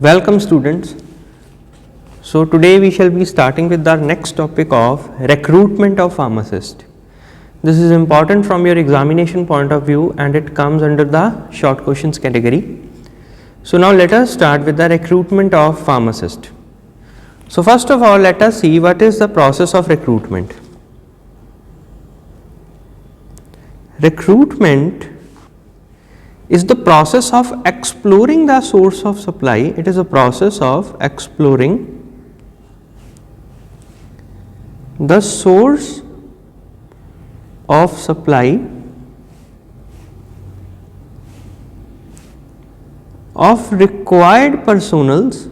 Welcome students. So today we shall be starting with our next topic of recruitment of pharmacist. This is important from your examination point of view and it comes under the short questions category. So now let us start with the recruitment of pharmacist. So first of all, let us see what is the process of recruitment. Recruitment is the process of exploring the source of supply. It is a process of exploring the source of supply of required personals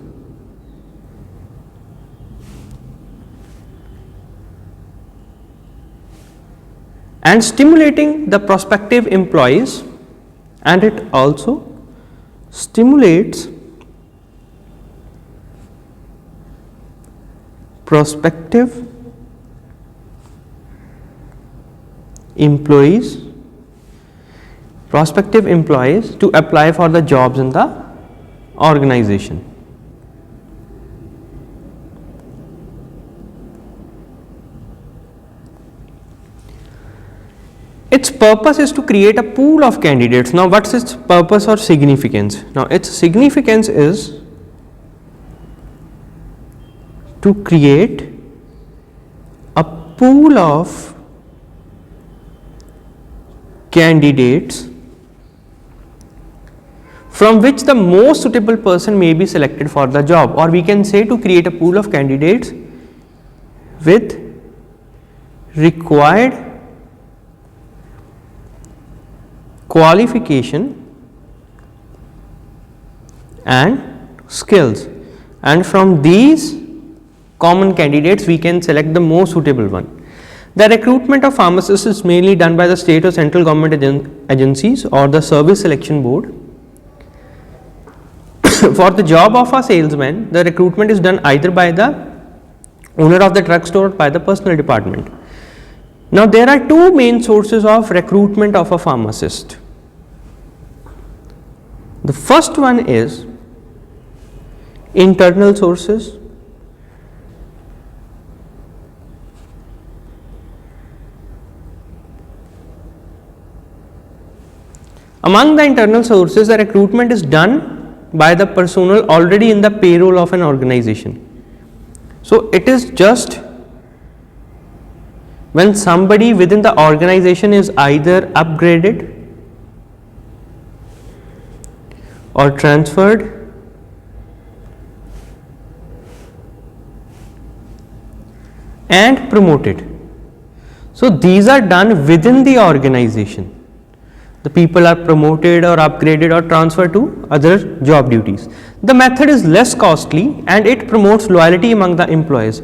and stimulating the prospective employees, and it also stimulates prospective employees to apply for the jobs in the organization. Its purpose is to create a pool of candidates. Now, what's its purpose or significance? Now, its significance is to create a pool of candidates from which the most suitable person may be selected for the job, or we can say to create a pool of candidates with required qualification and skills, and from these common candidates we can select the most suitable one. The recruitment of pharmacists is mainly done by the state or central government agencies or the service selection board. For the job of a salesman, the recruitment is done either by the owner of the drugstore or by the personal department. Now, there are two main sources of recruitment of a pharmacist. The first one is internal sources. Among the internal sources, the recruitment is done by the personnel already in the payroll of an organization. So, it is just when somebody within the organization is either upgraded or transferred and promoted. So, these are done within the organization. The people are promoted or upgraded or transferred to other job duties. The method is less costly and it promotes loyalty among the employees.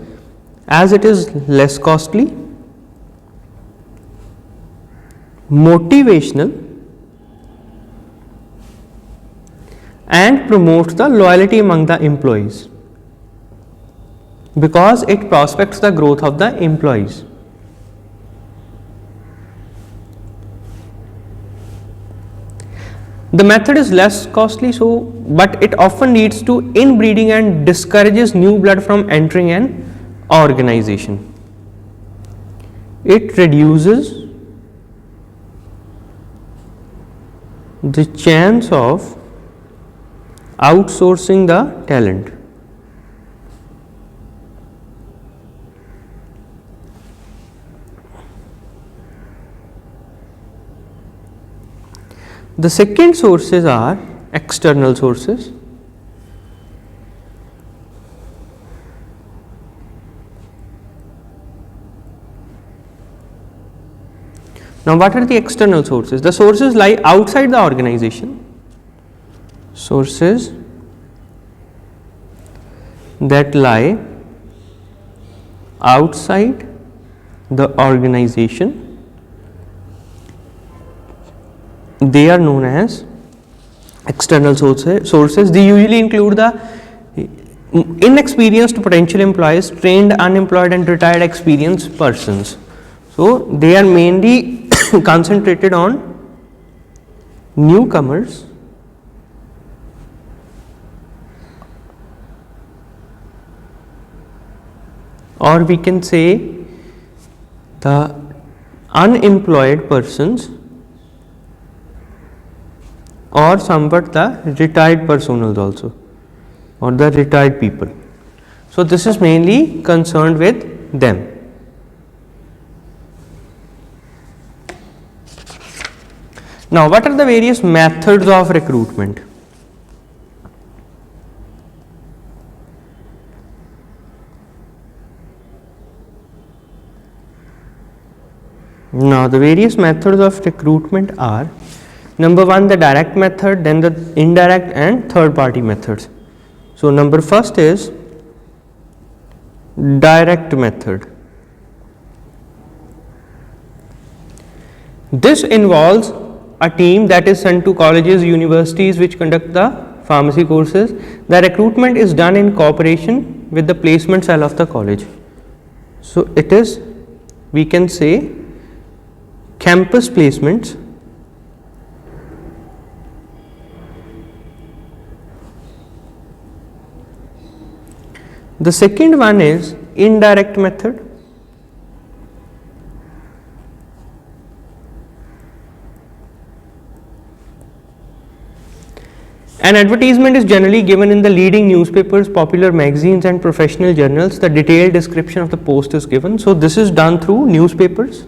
As it is less costly, motivational, and promotes the loyalty among the employees because it prospects the growth of the employees. The method is less costly, but it often leads to inbreeding and discourages new blood from entering an organization. It reduces the chance of outsourcing the talent. The second sources are external sources. Now, what are the external sources? The sources lie outside the organization. Sources that lie outside the organization, they are known as external sources. They usually include the inexperienced potential employees, trained, unemployed and retired experienced persons. So, they are mainly concentrated on newcomers or we can say the unemployed persons, or somewhat the retired personals also, or the retired people. So this is mainly concerned with them. Now, what are the various methods of recruitment? Now, the various methods of recruitment are: number one, the direct method, then the indirect and third party methods. So, number first is direct method. This involves a team that is sent to colleges, universities which conduct the pharmacy courses. The recruitment is done in cooperation with the placement cell of the college. So, it is, we can say, campus placements. The second one is indirect method. An advertisement is generally given in the leading newspapers, popular magazines and professional journals. The detailed description of the post is given. So, this is done through newspapers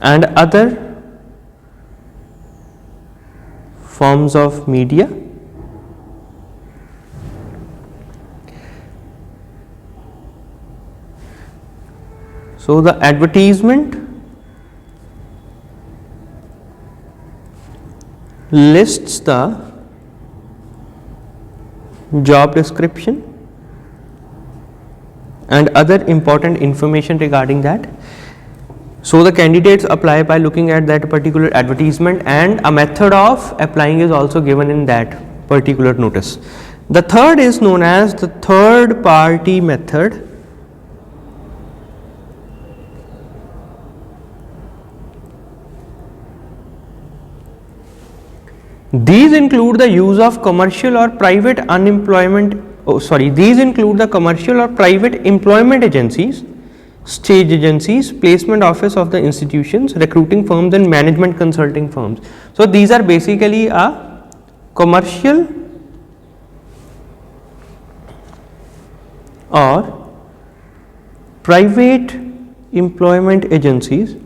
and other forms of media. So, the advertisement lists the job description and other important information regarding that. So, the candidates apply by looking at that particular advertisement, and a method of applying is also given in that particular notice. The third is known as the third party method. These include the use of commercial or private employment agencies, stage agencies, placement office of the institutions, recruiting firms and management consulting firms. So, these are basically a commercial or private employment agencies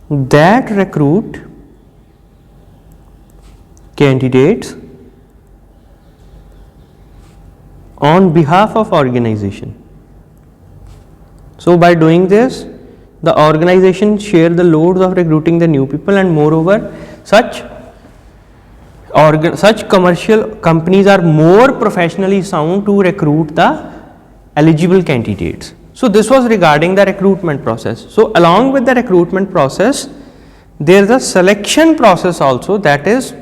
that recruit candidates on behalf of organization. So, by doing this, the organization share the loads of recruiting the new people, and moreover such commercial companies are more professionally sound to recruit the eligible candidates. So, this was regarding the recruitment process. So, along with the recruitment process, there is a selection process also that is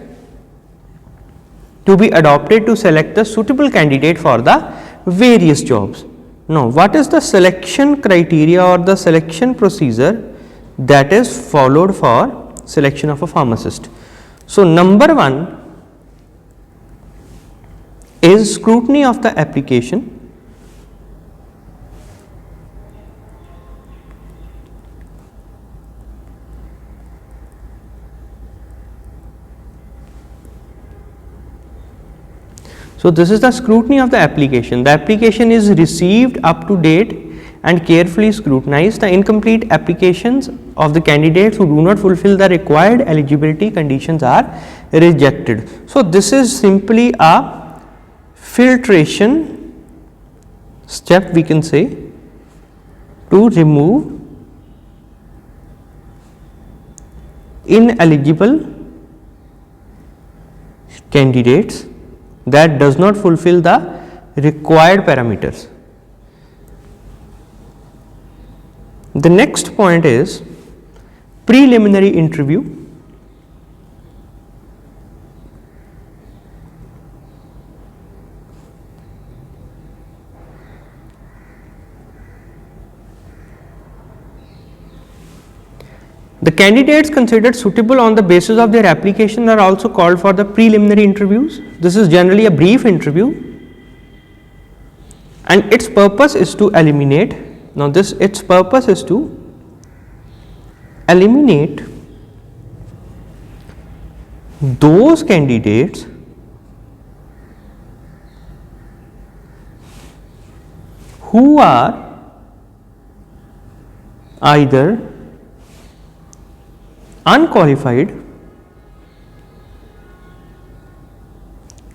to be adopted to select the suitable candidate for the various jobs. Now, what is the selection criteria or the selection procedure that is followed for selection of a pharmacist? So, number one is scrutiny of the application. So, this is the scrutiny of the application. The application is received up to date and carefully scrutinized. The incomplete applications of the candidates who do not fulfill the required eligibility conditions are rejected. So, this is simply a filtration step, we can say, to remove ineligible candidates that does not fulfill the required parameters. The next point is preliminary interview. The candidates considered suitable on the basis of their application are also called for the preliminary interviews. This is generally a brief interview, and its purpose is to eliminate, its purpose is to eliminate those candidates who are either unqualified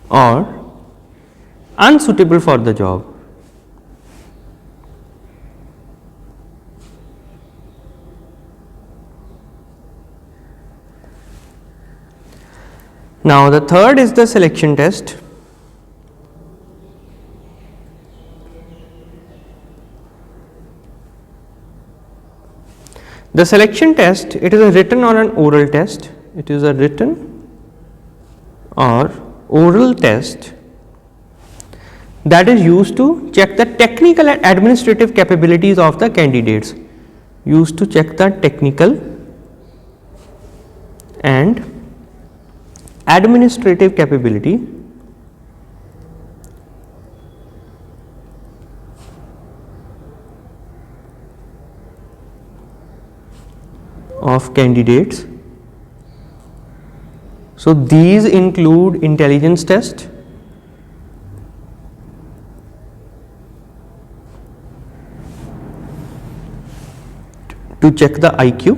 or unsuitable for the job. Now, the third is the selection test. The selection test, it is a written or an oral test. It is a written or oral test that is used to check the technical and administrative capabilities of the candidates. Used to check the technical and administrative capability of candidates. So, these include intelligence test, to check the IQ,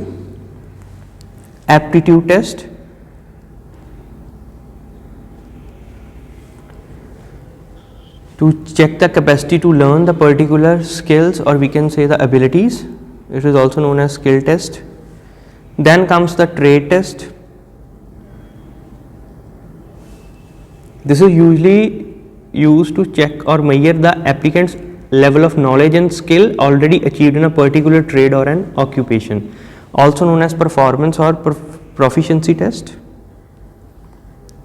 aptitude test, to check the capacity to learn the particular skills, or we can say the abilities. It is also known as skill test. Then comes the trade test. This is usually used to check or measure the applicant's level of knowledge and skill already achieved in a particular trade or an occupation, also known as performance or proficiency test,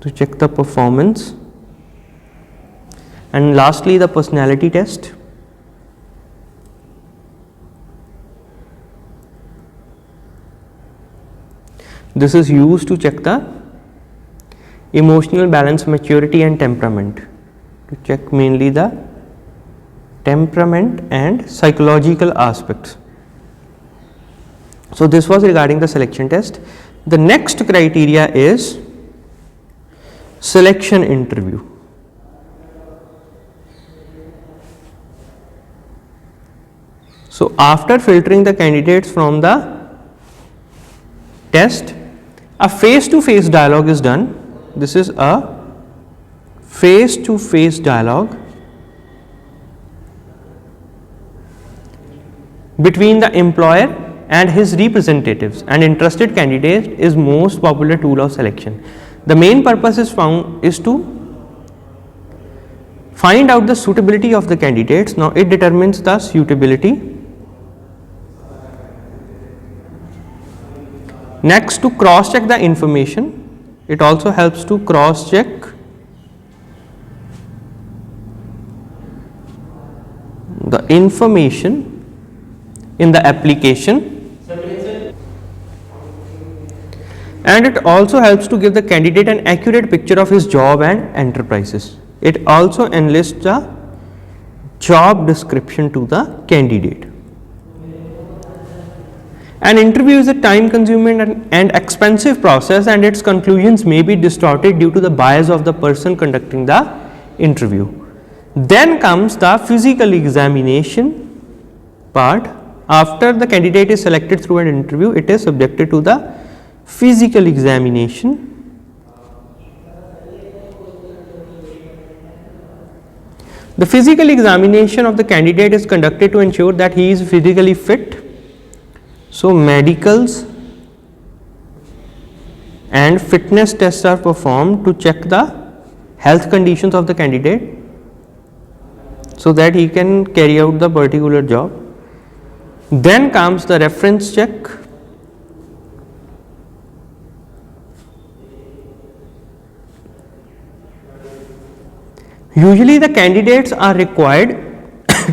to check the performance. And lastly, the personality test. This is used to check the emotional balance, maturity and temperament, to check mainly the temperament and psychological aspects. So, this was regarding the selection test. The next criteria is selection interview. So, after filtering the candidates from the test, a face-to-face dialogue is done. This is a face-to-face dialogue between the employer and his representatives, and interested candidate is most popular tool of selection. The main purpose is to find out the suitability of the candidates. Now, it determines the suitability. Next, to cross check the information, it also helps to cross check the information in the application, and it also helps to give the candidate an accurate picture of his job and enterprises. It also enlists the job description to the candidate. An interview is a time consuming and expensive process, and its conclusions may be distorted due to the bias of the person conducting the interview. Then comes the physical examination part. After the candidate is selected through an interview, it is subjected to the physical examination. The physical examination of the candidate is conducted to ensure that he is physically fit. So, medicals and fitness tests are performed to check the health conditions of the candidate so that he can carry out the particular job. Then comes the reference check. Usually the candidates are required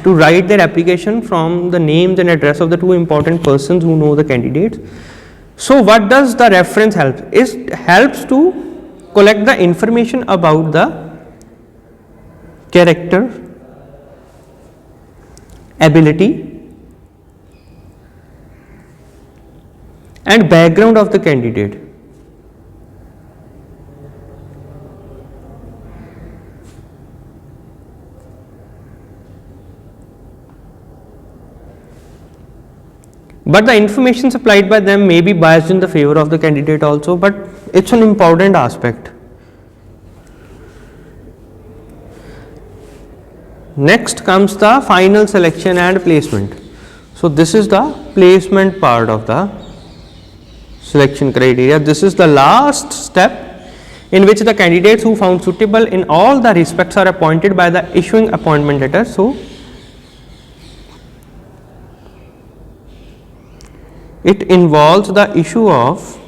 to write their application from the names and address of the two important persons who know the candidates. So what does the reference help? It helps to collect the information about the character, ability and background of the candidate. But the information supplied by them may be biased in the favor of the candidate also, but it's an important aspect. Next comes the final selection and placement. So this is the placement part of the selection criteria. This is the last step in which the candidates who found suitable in all the respects are appointed by the issuing appointment letter. So it involves the issue of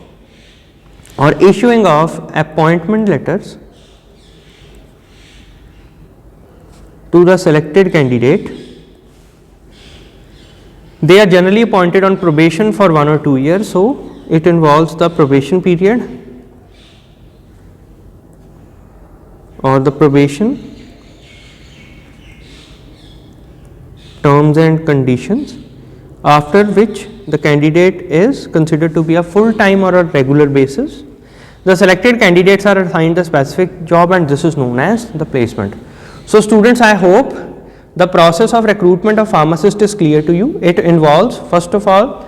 or issuing of appointment letters to the selected candidate. They are generally appointed on probation for 1 or 2 years, so it involves the probation period or the probation terms and conditions, after which the candidate is considered to be a full time or a regular basis. The selected candidates are assigned a specific job and this is known as the placement. So students, I hope the process of recruitment of pharmacist is clear to you. It involves first of all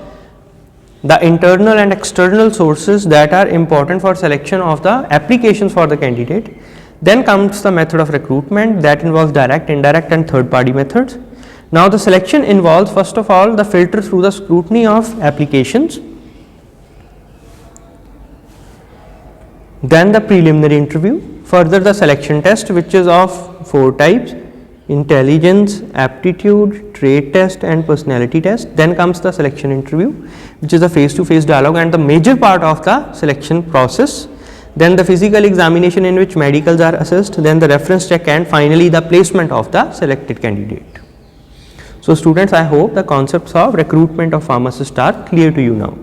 the internal and external sources that are important for selection of the applications for the candidate. Then comes the method of recruitment that involves direct, indirect and third party methods. Now the selection involves first of all the filter through the scrutiny of applications, then the preliminary interview, further the selection test which is of 4 types: intelligence, aptitude, trait test and personality test. Then comes the selection interview which is a face to face dialogue and the major part of the selection process. Then the physical examination in which medicals are assessed, then the reference check and finally the placement of the selected candidate. So students, I hope the concepts of recruitment of pharmacists are clear to you now.